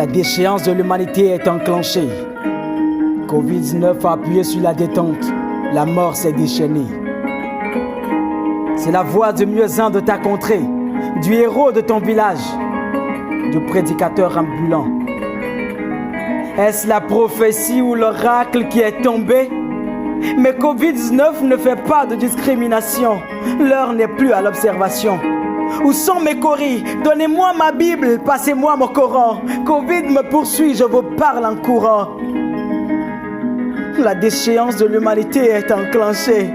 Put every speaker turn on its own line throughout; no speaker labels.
La déchéance de l'humanité est enclenchée. Covid-19 a appuyé sur la détente. La mort s'est déchaînée. C'est la voix du mieux-en de ta contrée, du héros de ton village, du prédicateur ambulant. Est-ce la prophétie ou l'oracle qui est tombé? Mais Covid-19 ne fait pas de discrimination. L'heure n'est plus à l'observation. Où sont mes coris? Donnez-moi ma Bible, passez-moi mon Coran. Covid me poursuit, je vous parle en courant. La déchéance de l'humanité est enclenchée.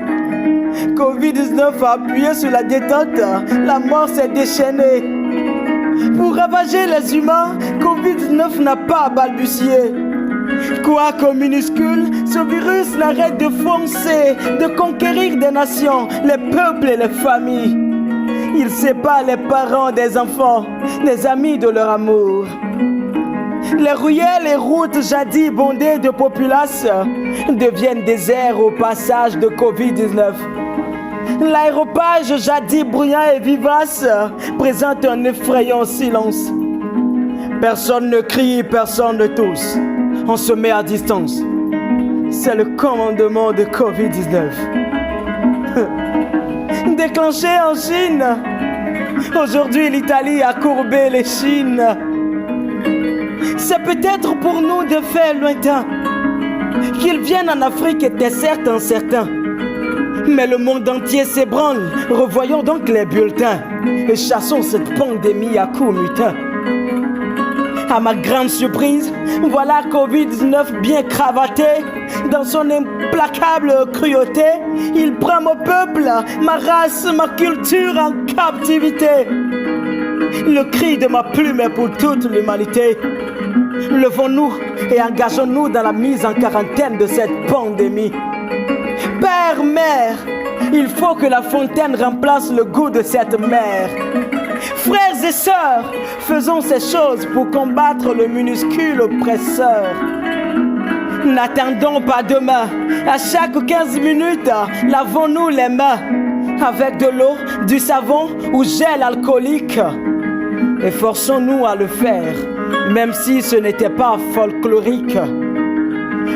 Covid-19 a appuyé sur la détente, la mort s'est déchaînée. Pour ravager les humains, Covid-19 n'a pas balbutié. Quoique minuscule, ce virus n'arrête de foncer, de conquérir des nations, les peuples et les familles. Il sépare les parents des enfants, des amis de leur amour. Les ruelles et routes jadis bondées de populaces deviennent déserts au passage de Covid-19. L'aéropage jadis bruyant et vivace présente un effrayant silence. Personne ne crie, personne ne tousse. On se met à distance. C'est le commandement de Covid-19. Déclenché en Chine. Aujourd'hui, l'Italie a courbé les chines. C'est peut-être pour nous de faits lointains. Qu'ils viennent en Afrique était certes incertain. Mais le monde entier s'ébranle. Revoyons donc les bulletins et chassons cette pandémie à coups mutins. À ma grande surprise, voilà Covid-19 bien cravaté. Dans son implacable cruauté, il prend mon peuple, ma race, ma culture en captivité. Le cri de ma plume est pour toute l'humanité. Levons-nous et engageons-nous dans la mise en quarantaine de cette pandémie. Père, mère, il faut que la fontaine remplace le goût de cette mer. Frères et sœurs, faisons ces choses pour combattre le minuscule oppresseur. N'attendons pas demain. À chaque 15 minutes, lavons-nous les mains avec de l'eau, du savon ou gel alcoolique. Efforçons-nous à le faire, même si ce n'était pas folklorique.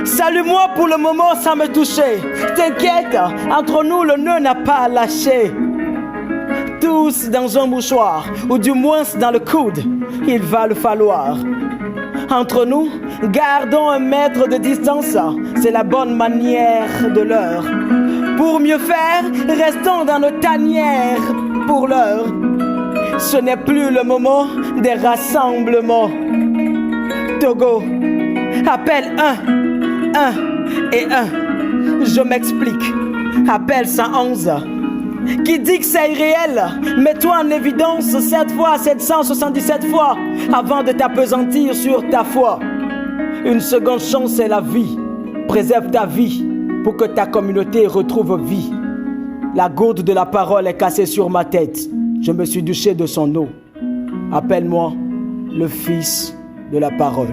Salue-moi pour le moment sans me toucher. T'inquiète, entre nous le nœud n'a pas lâché. Tous dans un mouchoir, ou du moins dans le coude, il va le falloir. Entre nous, gardons un mètre de distance, c'est la bonne manière de l'heure. Pour mieux faire, restons dans nos tanières pour l'heure. Ce n'est plus le moment des rassemblements. Togo, appelle 1 et 1. Je m'explique, appelle 111. Qui dit que c'est irréel? Mets-toi en évidence 7 fois, 777 fois avant de t'appesantir sur ta foi. Une seconde chance est la vie. Préserve ta vie pour que ta communauté retrouve vie. La gourde de la parole est cassée sur ma tête. Je me suis douché de son eau. Appelle-moi le fils de la parole.